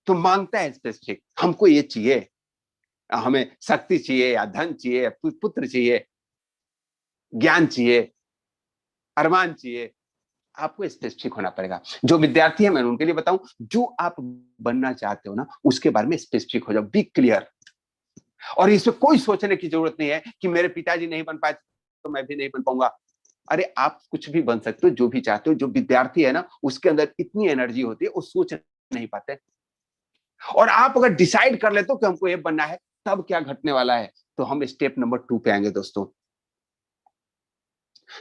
तो मांगता है स्पेसिफिक, हमको ये चाहिए, हमें शक्ति चाहिए या धन चाहिए, पुत्र चाहिए, ज्ञान चाहिए, अरमान चाहिए। आपको स्पेसिफिक होना पड़ेगा। जो विद्यार्थी है, मैं उनके लिए बताऊं, जो आप बनना चाहते हो ना, उसके बारे में स्पेसिफिक हो जाओ, बी क्लियर। और इसमें कोई सोचने की जरूरत नहीं है कि मेरे पिताजी नहीं बन पाए तो मैं भी नहीं बन पाऊंगा। अरे आप कुछ भी बन सकते हो, जो भी चाहते हो। जो विद्यार्थी है ना, उसके अंदर इतनी एनर्जी होती है, वो सोच नहीं पाते। और आप अगर डिसाइड कर लेते हो कि हमको ये बनना है, तब क्या घटने वाला है, तो हम स्टेप नंबर 2 पे आएंगे दोस्तों।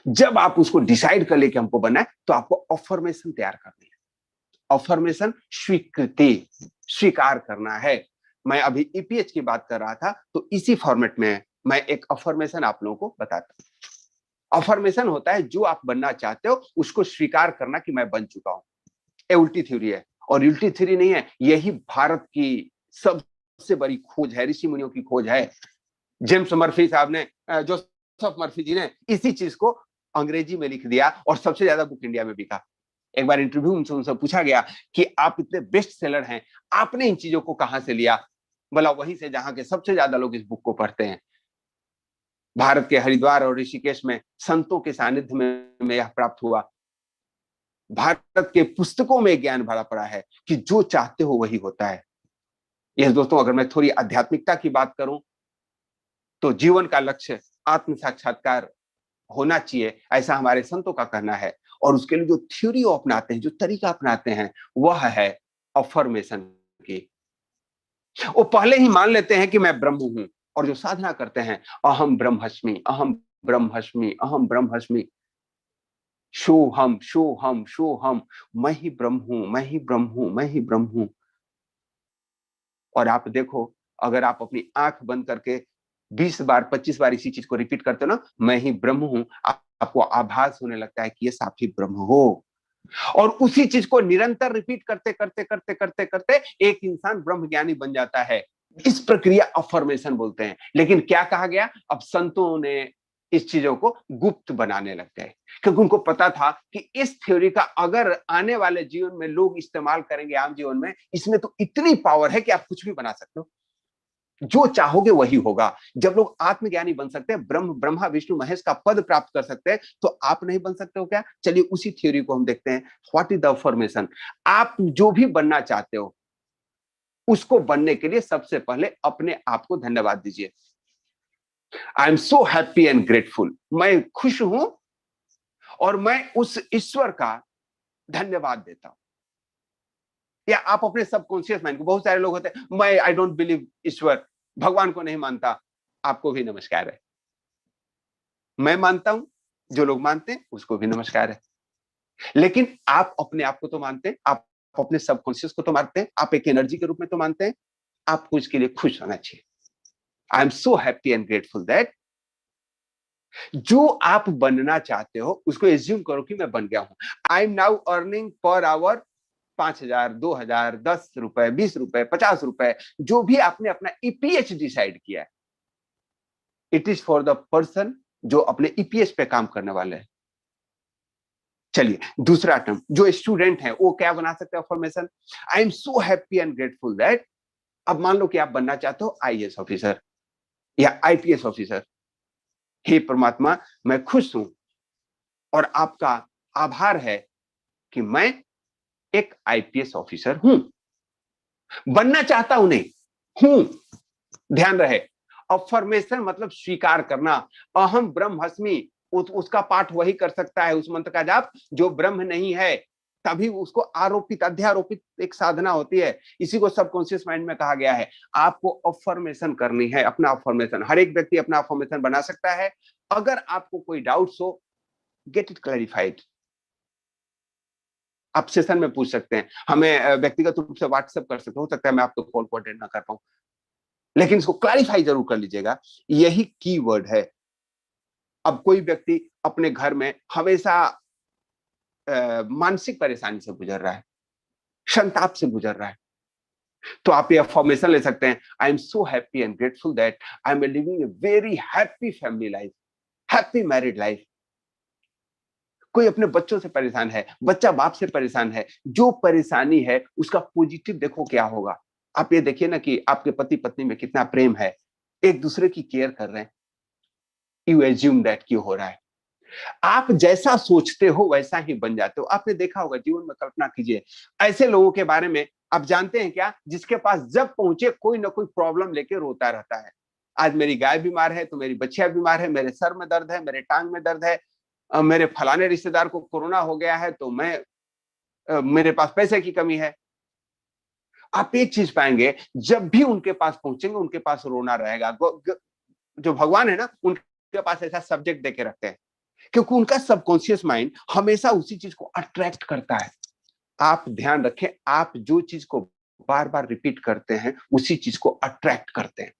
जब आप उसको डिसाइड कर ले कि हमको बनना है, तो आपको अफर्मेशन तैयार करनी है। अफर्मेशन स्वीकृति, स्वीकार करना है। मैं अभी ईपीएच की बात कर रहा था, तो इसी फॉर्मेट में मैं एक अफर्मेशन आप लोगों को बताता हूं। अफर्मेशन होता है जो आप बनना चाहते हो उसको स्वीकार करना कि मैं बन चुका हूं। ये उल्टी थ्योरी है, और उल्टी थ्योरी नहीं है, यही भारत की सबसे बड़ी खोज है, ऋषि मुनियों की खोज है। जेम्स मर्फी साहब ने, जोसेफ मर्फी जी ने इसी चीज को अंग्रेजी में लिख दिया, और सबसे ज्यादा बुक इंडिया में बिका। एक बार इंटरव्यू उनसे पूछा गया कि आप इतने बेस्ट सेलर हैं, आपने इन चीजों को कहां से लिया? बोला वहीं से जहां के सबसे ज्यादा लोग इस बुक को पढ़ते हैं। भारत के हरिद्वार और ऋषिकेश में संतों के सानिध्य में यह प्राप्त हुआ। भारत के पुस्तकों में ज्ञान भरा पड़ा है कि जो चाहते हो वही होता है। यह दोस्तों, अगर मैं थोड़ी आध्यात्मिकता की बात करूं, तो जीवन का लक्ष्य आत्म साक्षात्कार होना चाहिए, ऐसा हमारे संतों का कहना है। और उसके लिए जो थ्योरी अपनाते हैं, जो तरीका अपनाते हैं, वह है अफर्मेशन की। वो पहले ही मान लेते हैं कि मैं ब्रह्म हूं, और जो साधना करते हैं, अहम ब्रह्मस्मि, अहम ब्रह्मस्मि, अहम ब्रह्मस्मि, शोहम शोहम शोहम, मैं ही ब्रह्म हूं, मैं ही ब्रह्म हूं, मैं ही ब्रह्म हूं। और आप देखो, अगर आप अपनी आंख बंद करके 20 बार 25 बार इसी चीज को रिपीट करते हो ना, मैं ही ब्रह्म हूं, आपको आभास होने लगता है कि ये आप ही ब्रह्म हो। और उसी चीज को निरंतर रिपीट करते करते करते करते करते एक इंसान ब्रह्म ज्ञानी बन जाता है। इस प्रक्रिया अफर्मेशन बोलते हैं। लेकिन क्या कहा गया, अब संतों ने इस चीजों को गुप्त बनाने लग गए, क्योंकि उनको पता था कि इस थ्योरी का अगर आने वाले जीवन में लोग इस्तेमाल करेंगे, आम जीवन में, इसमें तो इतनी पावर है कि आप कुछ भी बना सकते हो, जो चाहोगे वही होगा। जब लोग आत्मज्ञानी बन सकते हैं, ब्रह्म ब्रह्मा विष्णु महेश का पद प्राप्त कर सकते हैं, तो आप नहीं बन सकते हो क्या? चलिए उसी थ्योरी को हम देखते हैं। What is the affirmation? आप जो भी बनना चाहते हो, उसको बनने के लिए सबसे पहले अपने आप को धन्यवाद दीजिए। आई am so happy and grateful, मैं खुश हूं और मैं उस ईश्वर का धन्यवाद देता हूं। या आप अपने सबकॉन्शियस माइंड को, बहुत सारे लोग होते हैं, मैं आई डोंट बिलीव ईश्वर, भगवान को नहीं मानता। आपको भी नमस्कार है, मैं मानता हूं, जो लोग मानते हैं उसको भी नमस्कार है। लेकिन आप अपने आप को तो मानते हैं, आप अपने सबकॉन्शियस को तो मानते हैं, आप एक एनर्जी के रूप में तो मानते हैं। आपको इसके लिए खुश होना चाहिए। आई am so happy and grateful that, जो आप बनना चाहते हो उसको एज्यूम करो कि मैं बन गया हूं। I am now earning per hour 5,000, 2,000, 10 रुपए, 20 रुपए, 50 रुपए, जो भी आपने अपना ईपीएच डिसाइड किया है, it is for the person जो अपने ईपीएच पे काम करने वाले हैं। चलिए दूसरा टर्म, जो स्टूडेंट है वो क्या बना सकते हैं affirmation? I am so happy and grateful that, अब मान लो कि आप बनना चाहते हो आईएएस ऑफिसर या आईपीएस ऑफिसर। हे परमात्मा, मैं खुश हूं और आपका आभार है कि मैं एक आईपीएस ऑफिसर हूं। बनना चाहता हूं नहीं, हूं। ध्यान रहे, अफर्मेशन मतलब स्वीकार करना। अहम ब्रह्मस्मि, उसका पाठ वही कर सकता है, उस मंत्र का जाप जो ब्रह्म नहीं है। तभी उसको आरोपित अध्यारोपित एक साधना होती है। इसी को सबकॉन्शियस माइंड में कहा गया है। आपको अफर्मेशन करनी है, अपना अफर्मेशन। हर एक व्यक्ति अपना अफर्मेशन बना सकता है। अगर आपको कोई डाउट्स हो, गेट इट क्लैरिफाइड। आप सेशन में पूछ सकते हैं, हमें व्यक्तिगत रूप से व्हाट्सएप कर सकते हो सकता है मैं आपको कॉल को अटेंड ना कर पाऊं, लेकिन इसको क्लैरिफाई जरूर कर लीजिएगा। यही की वर्ड है। अब कोई व्यक्ति अपने घर में हमेशा मानसिक परेशानी से गुजर रहा है, संताप से गुजर रहा है, तो आप ये अफर्मेशन ले सकते हैं। आई am so happy and grateful that I M living a very happy family life, happy married life. कोई अपने बच्चों से परेशान है, बच्चा बाप से परेशान है, जो परेशानी है उसका पॉजिटिव देखो क्या होगा। आप ये देखिए ना कि आपके पति पत्नी में कितना प्रेम है, एक दूसरे की केयर कर रहे हैं। यू एज्यूम दैट क्यों हो रहा है। आप जैसा सोचते हो वैसा ही बन जाते हो। आपने देखा होगा जीवन में, कल्पना कीजिए ऐसे लोगों के बारे में, आप जानते हैं क्या, जिसके पास जब पहुंचे कोई ना कोई प्रॉब्लम लेके रोता रहता है। आज मेरी गाय बीमार है तो मेरी बच्चियां बीमार है, मेरे सर में दर्द है, मेरे टांग में दर्द है, मेरे फलाने रिश्तेदार को कोरोना हो गया है तो मेरे पास पैसे की कमी है। आप एक चीज पाएंगे, जब भी उनके पास पहुंचेंगे उनके पास रोना रहेगा। जो भगवान है ना, उनके पास ऐसा सब्जेक्ट देके रखते हैं, क्योंकि उनका सबकॉन्शियस माइंड हमेशा उसी चीज को अट्रैक्ट करता है। आप ध्यान रखें, आप जो चीज को बार बार रिपीट करते हैं उसी चीज को अट्रैक्ट करते हैं।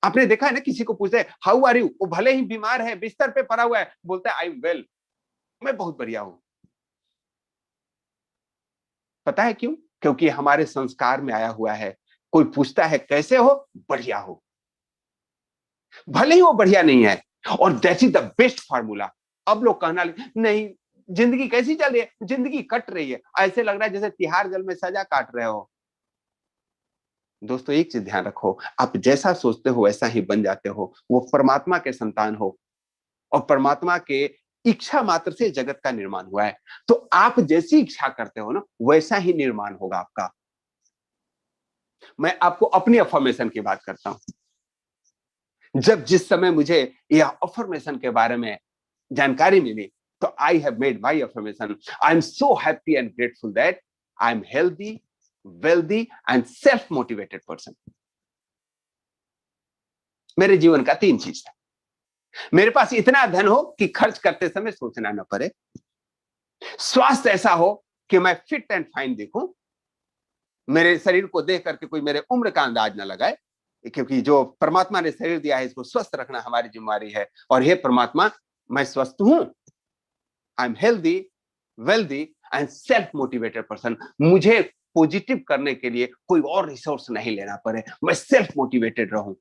आपने देखा है ना, किसी को पूछते हैं हाउ आर यू, वो भले ही बीमार है, बिस्तर पे पड़ा हुआ है, बोलता है आई एम वेल, मैं बहुत बढ़िया हूं। पता है क्यों? क्योंकि हमारे संस्कार में आया हुआ है। कोई पूछता है कैसे हो, बढ़िया हो, भले ही वो बढ़िया नहीं है। और that is the best formula. अब लोग कहना नहीं, जिंदगी कैसी चल रही है, जिंदगी कट रही है, ऐसे लग रहा है जैसे तिहाड़ जेल में सजा काट रहे हो। दोस्तों एक चीज ध्यान रखो, आप जैसा सोचते हो वैसा ही बन जाते हो। वो परमात्मा के संतान हो, और परमात्मा के इच्छा मात्र से जगत का निर्माण हुआ है। तो आप जैसी इच्छा करते हो ना, वैसा ही निर्माण होगा आपका। मैं आपको अपनी अफर्मेशन की बात करता हूं। जब जिस समय मुझे यह अफर्मेशन के बारे में जानकारी मिली, तो I have made my affirmation, I am so happy and grateful that I am healthy, wealthy and self motivated person. मेरे जीवन का 3 चीज है। मेरे पास इतना धन हो कि खर्च करते समय सोचना न पड़े, स्वास्थ्य ऐसा हो कि मैं फिट एंड फाइन दिखूं, मेरे शरीर को देख करके कोई मेरे उम्र का अंदाज न लगाए, क्योंकि जो परमात्मा ने शरीर दिया है इसको स्वस्थ रखना हमारी जिम्मेवारी है। और हे परमात्मा, मैं स्वस्थ हूं, आई am healthy, wealthy and self motivated person. मुझे पॉजिटिव करने के लिए कोई और रिसोर्स नहीं लेना पड़े, मैं सेल्फ मोटिवेटेड रहूं।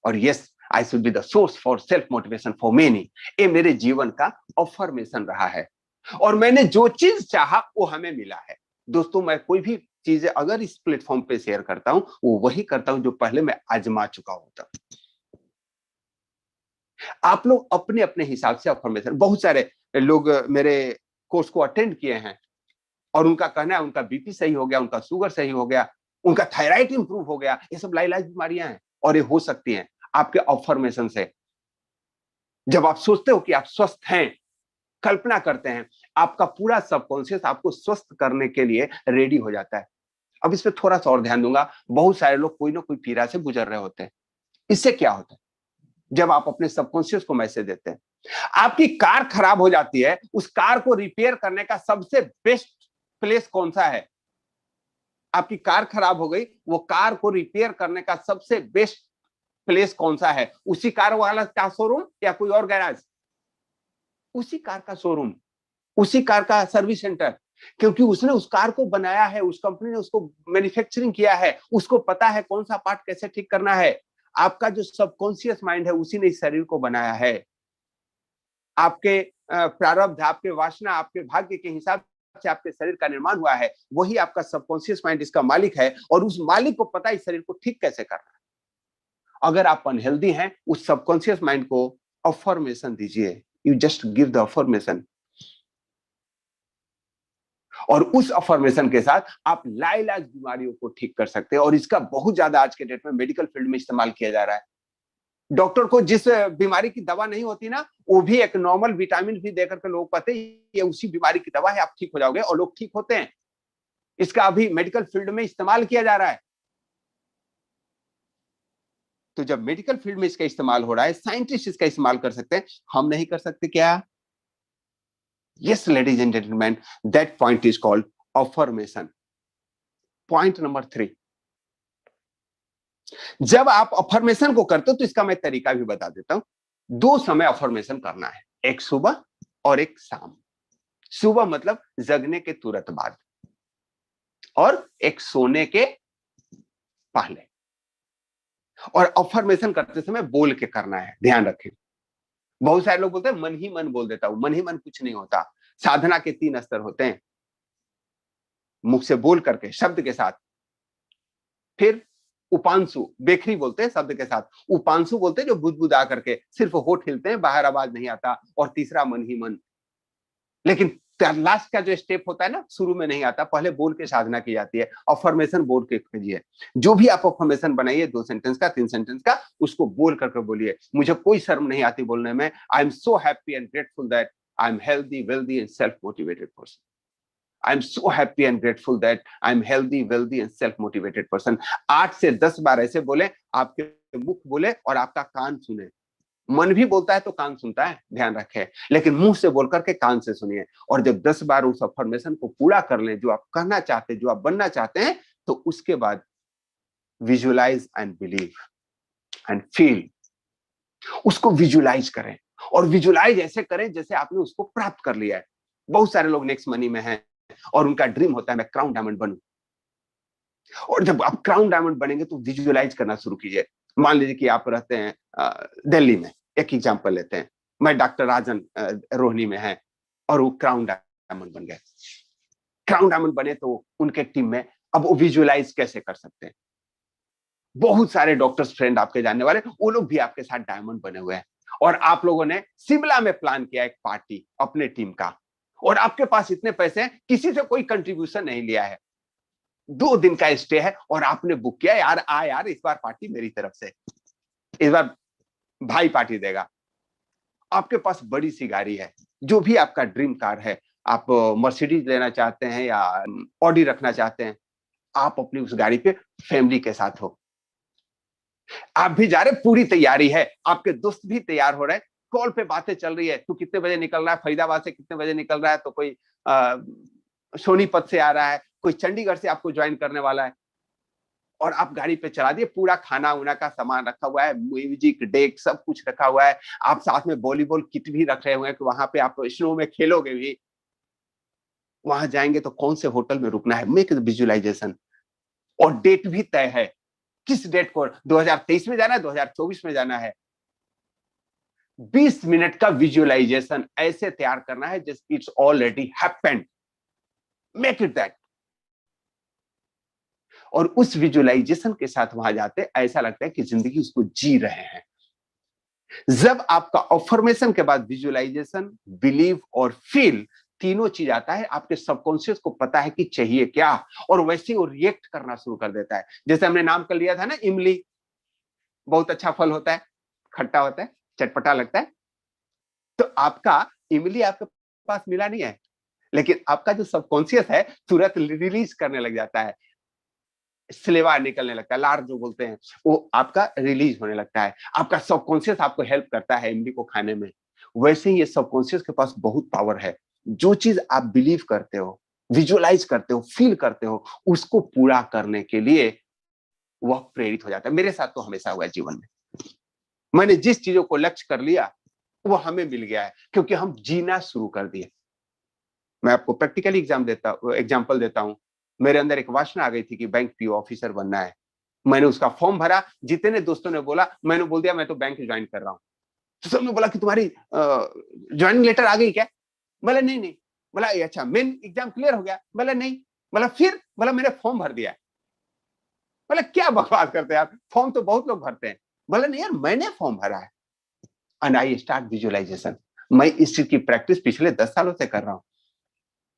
और yes, I should be the source for self motivation for many. ये मेरे जीवन का अफर्मेशन रहा है, और मैंने जो चीज चाहा वो हमें मिला है। दोस्तों मैं कोई भी चीजें अगर इस प्लेटफॉर्म पे शेयर करता हूं, वो वही करता हूं जो पहले मैं आजमा चुका होता। आप लोग अपने अपने हिसाब से अफर्मेशन, बहुत सारे लोग मेरे कोर्स को अटेंड किए हैं और उनका कहना है उनका बीपी सही हो गया, उनका शुगर सही हो गया, उनका थायराइड इंप्रूव हो गया। ये सब लाइलाज बीमारियां हैं, और ये हो सकती हैं आपके अफर्मेशन से। जब आप सोचते हो कि आप स्वस्थ हैं, कल्पना करते हैं, आपका पूरा सबकॉन्शियस आपको स्वस्थ करने के लिए रेडी हो जाता है। अब इस पे थोड़ा सा और ध्यान दूंगा। बहुत सारे लोग कोई ना कोई पीड़ा से गुजर रहे होते हैं। इससे क्या होता है, जब आप अपने सबकॉन्शियस को मैसेज देते हैं, आपकी कार खराब हो जाती है, उस कार को रिपेयर करने का सबसे बेस्ट प्लेस कौन सा है? आपकी कार खराब हो गई, वो कार को रिपेयर करने का सबसे बेस्ट प्लेस कौन सा है? उसी कार वाला का शोरूम या कोई और गैराज? उसी कार का शोरूम, उसी कार का सर्विस सेंटर, क्योंकि उसने उस कार को बनाया है, उस कंपनी ने उसको मैन्युफैक्चरिंग किया है, उसको पता है कौन सा पार्ट कैसे ठीक करना है। आपका जो सबकॉन्शियस माइंड है उसी ने इस शरीर को बनाया है। आपके प्रारब्ध, आपके वासना, आपके भाग्य के हिसाब से आपके शरीर का निर्माण हुआ है। वही आपका सबकॉन्शियस माइंड इसका मालिक है, और उस मालिक को पता है इस शरीर को ठीक कैसे करना है। अगर आप अनहेल्दी हैं, उस सबकॉन्शियस माइंड को अफर्मेशन दीजिए। You just give the affirmation, और उस अफर्मेशन के साथ आप लाइलाज बीमारियों को ठीक कर सकते हैं। और इसका बहुत ज्यादा आज के डेट में मेडिकल फील्ड में इस्तेमाल किया जा रहा है। डॉक्टर को जिस बीमारी की दवा नहीं होती ना, वो भी एक नॉर्मल विटामिन भी देकर के लोग कहते हैं ये उसी बीमारी की दवा है, आप ठीक हो जाओगे, और लोग ठीक होते हैं। इसका अभी मेडिकल फील्ड में इस्तेमाल किया जा रहा है। तो जब मेडिकल फील्ड में इसका इस्तेमाल हो रहा है, साइंटिस्ट इसका इस्तेमाल कर सकते हैं, हम नहीं कर सकते क्या? Yes ladies and gentleman, that point is called affirmation. Point number 3, जब आप अफर्मेशन को करते हो तो इसका मैं तरीका भी बता देता हूं। 2 समय अफर्मेशन करना है, एक सुबह और एक शाम। सुबह मतलब जगने के तुरंत बाद, और एक सोने के पहले। और अफर्मेशन करते समय बोल के करना है, ध्यान रखें। बहुत सारे लोग बोलते हैं मन ही मन बोल देता हूं, मन ही मन कुछ नहीं होता। साधना के 3 स्तर होते हैं, मुख से बोल करके शब्द के साथ, फिर उपांशु बेखरी बोलते हैं शब्द के साथ, उपांशु बोलते हैं जो बुदबुदा करके सिर्फ होठ हिलते हैं, बाहर आवाज नहीं आता, और तीसरा मन ही मन। लेकिन लास्ट का जो स्टेप होता है ना, शुरू में नहीं आता, पहले बोल के साधना की जाती है। अफर्मेशन बोल के कीजिए, जो भी आप अफर्मेशन बनाइए, 2 सेंटेंस का 3 सेंटेंस का, उसको बोल करके बोलिए। मुझे कोई शर्म नहीं आती बोलने में। आई am so happy and grateful that I am healthy, wealthy and self motivated person. I am so happy and grateful that I am healthy, wealthy and self motivated person. 8 से 10 बार ऐसे बोले, आपके मुख बोले और आपका कान सुने। मन भी बोलता है तो कान सुनता है, ध्यान रखें, लेकिन मुंह से बोल करके कान से सुनिए। और जब 10 बार उस अफर्मेशन को पूरा कर लें, जो आप कहना चाहते हैं, जो आप बनना चाहते हैं, तो उसके बाद visualize and believe and feel. उसको विजुअलाइज करें, और विजुअलाइज ऐसे करें जैसे आपने उसको प्राप्त कर लिया है। बहुत सारे लोग नेक्स्ट मनी में हैं और उनका ड्रीम होता है मैं क्राउन डायमंड बनूं। और जब आप क्राउन डायमंड बनेंगे तो विजुअलाइज करना शुरू कीजिए। मान लीजिए कि आप रहते हैं दिल्ली में, एक एग्जांपल लेते हैं, मैं डॉक्टर राजन रोहिणी में है, और वो क्राउन डायमंड बन गए। क्राउन डायमंड बने तो उनके टीम में अब वो विजुअलाइज कैसे कर सकते हैं? बहुत सारे डॉक्टर्स फ्रेंड आपके जानने वाले, वो लोग भी आपके साथ डायमंड बने हुए हैं, और आप लोगों ने शिमला में प्लान किया एक पार्टी अपने टीम का, और आपके पास इतने पैसे हैं, किसी से कोई कंट्रीब्यूशन नहीं लिया है, 2 दिन का स्टे है, और आपने बुक किया, यार आ यार इस बार पार्टी मेरी तरफ से, इस बार भाई पार्टी देगा। आपके पास बड़ी सी गाड़ी है, जो भी आपका ड्रीम कार है, आप मर्सिडीज लेना चाहते हैं या ऑडी रखना चाहते हैं, आप अपनी उस गाड़ी पे फैमिली के साथ हो, आप भी जा रहे, पूरी तैयारी है, आपके दोस्त भी तैयार हो रहे हैं, कॉल पे बातें चल रही है, तू कितने बजे निकल रहा है, फरीदाबाद से कितने बजे निकल रहा है, तो कोई सोनीपत से आ रहा है, कोई चंडीगढ़ से आपको ज्वाइन करने वाला है, और आप गाड़ी पे चला दिए, पूरा खाना उना का सामान रखा हुआ है, म्यूजिक डेक सब कुछ रखा हुआ है, आप साथ में वॉलीबॉल किट भी रख रहे हुए हैं कि वहां पे आप स्नो में खेलोगे भी। वहां जाएंगे तो कौन से होटल में रुकना है, मेक विजुअलाइजेशन, और डेट भी तय है, किस डेट को, 2023 में जाना है, 2024 में जाना है। 20 मिनट का विजुअलाइजेशन ऐसे तैयार करना है जैसे it's already happened, make it that. और उस विजुअलाइजेशन के साथ वहां जाते ऐसा लगता है कि जिंदगी उसको जी रहे हैं। जब आपका अफर्मेशन के बाद विजुअलाइजेशन, बिलीव और फील तीनों चीज आता है, आपके सबकॉन्शियस को पता है कि चाहिए क्या, और वैसे वो रिएक्ट करना शुरू कर देता है। जैसे हमने नाम कर लिया था ना, इमली बहुत अच्छा फल होता है, खट्टा होता है, चटपटा लगता है, तो आपका इमली आपके पास मिला नहीं है, लेकिन आपका जो सबकॉन्शियस है तुरंत रिलीज करने लग जाता है, स्लेवा निकलने लगता है, लार जो बोलते हैं, वो आपका रिलीज होने लगता है। आपका सबकॉन्शियस आपको हेल्प करता है इमली को खाने में। वैसे ही ये सबकॉन्शियस के पास बहुत पावर है। जो चीज आप बिलीव करते हो, विजुअलाइज करते हो, फील करते हो, उसको पूरा करने के लिए वह प्रेरित हो जाता है। मेरे साथ तो हमेशा हुआ है जीवन में, मैंने जिस चीजों को लक्ष्य कर लिया वो हमें मिल गया है, क्योंकि हम जीना शुरू कर दिए। मैं आपको प्रैक्टिकली एग्जाम्पल देता हूं। मेरे अंदर एक वासना आ गई थी कि बैंक पीओ ऑफिसर बनना है। मैंने उसका फॉर्म भरा, जितने दोस्तों ने बोला, मैंने बोल दिया मैं तो बैंक ज्वाइन कर रहा हूँ। तो सबने बोला कि तुम्हारी ज्वाइनिंग लेटर आ गई क्या? बोला नहीं नहीं। बोला अच्छा मेन एग्जाम क्लियर हो गया? बोला नहीं। बोला फिर? बोला मैंने फॉर्म भर दिया। बोला क्या बकवास करते हैं यार, फॉर्म तो बहुत लोग भरते हैं। बोला नहीं यार मैंने फॉर्म भरा है। And I start visualization. मैं इस चीज की प्रैक्टिस पिछले 10 सालों से कर रहा हूं,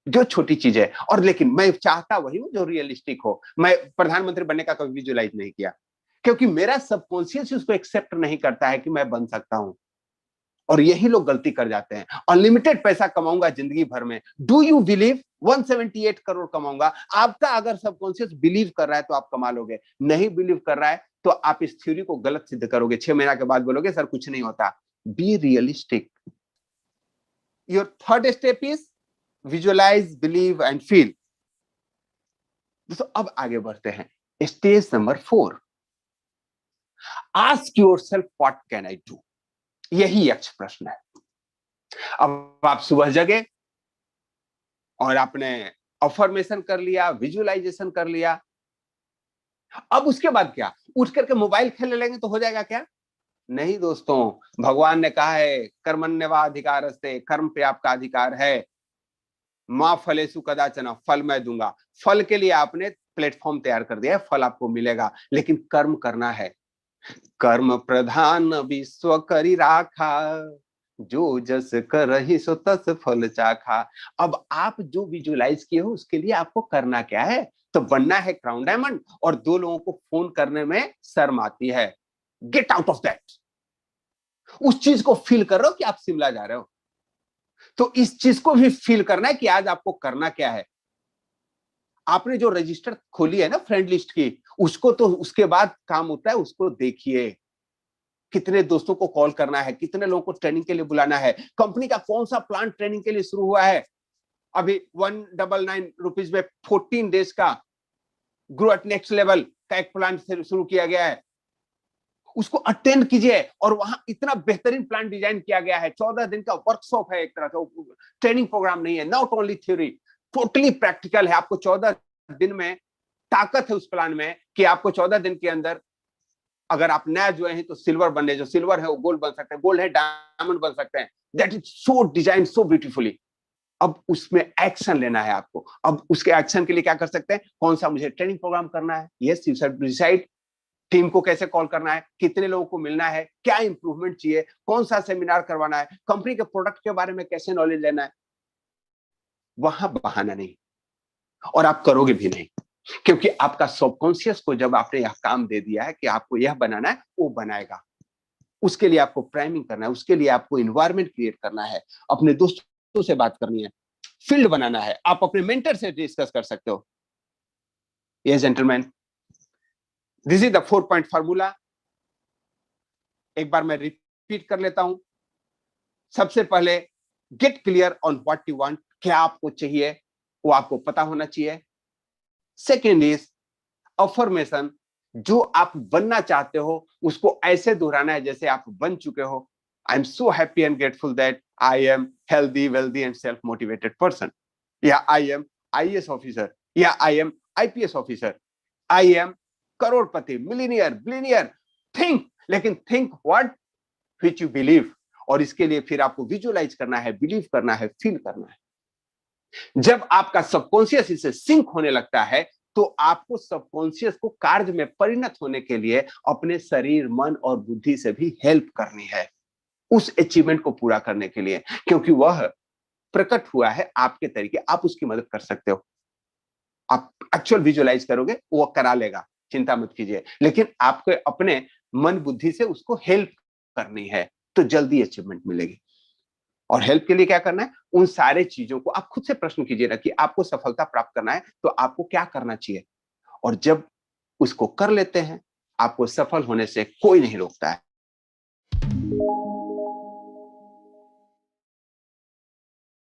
जो छोटी चीज है, और लेकिन मैं चाहता वही हूं जो रियलिस्टिक हो। मैं प्रधानमंत्री बनने का कभी विजुअलाइज नहीं किया, क्योंकि मेरा सबकॉन्शियस उसको एक्सेप्ट नहीं करता है कि मैं बन सकता हूं। और यही लोग गलती कर जाते हैं। अनलिमिटेड पैसा कमाऊंगा जिंदगी भर में, डू यू बिलीव 178 करोड़ कमाऊंगा? आपका अगर सबकॉन्शियस बिलीव कर रहा है तो आप कमा लोगे, नहीं बिलीव कर रहा है तो आप इस थ्योरी को गलत सिद्ध करोगे। 6 महीना के बाद बोलोगे सर कुछ नहीं होता। Be realistic. Your third step is visualise, believe and feel. दोस्तों अब आगे बढ़ते हैं, stage number 4, ask yourself what can I do. यही यक्ष प्रश्न है। अब आप सुबह जगे और आपने अफर्मेशन कर लिया, विजुअलाइजेशन कर लिया, अब उसके बाद क्या? उठ करके मोबाइल खेलने लगेंगे तो हो जाएगा क्या? नहीं दोस्तों, भगवान ने कहा है कर्मण्येवाधिकारस्ते, कर्म पे आपका अधिकार है। मां फलेषु कदाचन, फल मैं दूंगा। फल के लिए आपने प्लेटफॉर्म तैयार कर दिया है, फल आपको मिलेगा, लेकिन कर्म करना है। कर्म प्रधान विश्व करी राखा, जो जस करहि सो तस फल चाखा। अब आप जो विजुलाइज किए हो उसके लिए आपको करना क्या है? तो बनना है क्राउन डायमंड, और दो लोगों को फोन करने में शर्म आती है। Get out of that. उस चीज को फील कर रहे हो कि आप शिमला जा रहे हो, तो इस चीज को भी फील करना है कि आज आपको करना क्या है। आपने जो रजिस्टर खोली है ना फ्रेंड लिस्ट की, उसको तो उसके बाद काम होता है, उसको देखिए। कितने दोस्तों को कॉल करना है, कितने लोगों को ट्रेनिंग के लिए बुलाना है, कंपनी का कौन सा प्लान ट्रेनिंग के लिए शुरू हुआ है। अभी 199 में 14 डेज का ग्रो एट नेक्स्ट लेवल का एक प्लान शुरू किया गया है, उसको अटेंड कीजिए। और वहां इतना बेहतरीन प्लान डिजाइन किया गया है, 14 दिन का वर्कशॉप है, एक तरह का ट्रेनिंग प्रोग्राम नहीं है, not only theory, totally practical है। आपको 14 दिन में ताकत है उस प्लान में कि आपको 14 दिन के अंदर, अगर आप नया जो है तो सिल्वर बनने, जो सिल्वर है वो गोल्ड बन सकते हैं, गोल्ड है डायमंड बन सकते हैं। That is so design so beautifully. अब उसमें एक्शन लेना है आपको। अब उसके एक्शन के लिए क्या कर सकते हैं? कौन सा मुझे ट्रेनिंग प्रोग्राम करना है, yes you should decide. Team को कैसे कॉल करना है, कितने लोगों को मिलना है, क्या इंप्रूवमेंट चाहिए, कौन सा सेमिनार करवाना है, कंपनी के प्रोडक्ट के बारे में कैसे नॉलेज लेना है। वहां बहाना नहीं, और आप करोगे भी नहीं, क्योंकि आपका सबकॉन्शियस को जब आपने यह काम दे दिया है कि आपको यह बनाना है, वो बनाएगा। उसके लिए आपको प्राइमिंग करना है, उसके लिए आपको इन्वायरमेंट क्रिएट करना है, अपने दोस्तों से बात करनी है, फील्ड बनाना है। आप अपने मेंटर से डिस्कस कर सकते हो। ये gentleman, this is the 4 point formula. एक बार मैं रिपीट कर लेता हूं। सबसे पहले, get clear on what you want, क्या आपको चाहिए वो आपको पता होना चाहिए। सेकेंड इज अफर्मेशन, जो आप बनना चाहते हो उसको ऐसे दोहराना है जैसे आप बन चुके हो। I am so happy and grateful that I am healthy, wealthy and self motivated person, या आई एम आईएएस ऑफिसर, या I am IPS officer, I am करोड़पति, मिलीनियर, बिलियनियर। थिंक, लेकिन think what which you believe. और इसके लिए फिर आपको visualise करना है, बिलीव करना है, फील करना है। जब आपका सबकॉन्शियस इसे सिंक होने लगता है, तो आपको सबकॉन्शियस को कार्य में परिणत होने के लिए अपने शरीर, मन और बुद्धि से भी हेल्प करनी है उस अचीवमेंट को पूरा करने के लिए, क्योंकि वह प्रकट हुआ है आपके तरीके, आप उसकी मदद कर सकते हो। आप एक्चुअल विजुअलाइज करोगे, वो करा लेगा, चिंता मत कीजिए, लेकिन आपको अपने मन बुद्धि से उसको हेल्प करनी है, तो जल्दी अचीवमेंट मिलेगी। और हेल्प के लिए क्या करना है? उन सारे चीजों को आप खुद से प्रश्न कीजिए ना कि आपको सफलता प्राप्त करना है तो आपको क्या करना चाहिए। और जब उसको कर लेते हैं, आपको सफल होने से कोई नहीं रोकता है।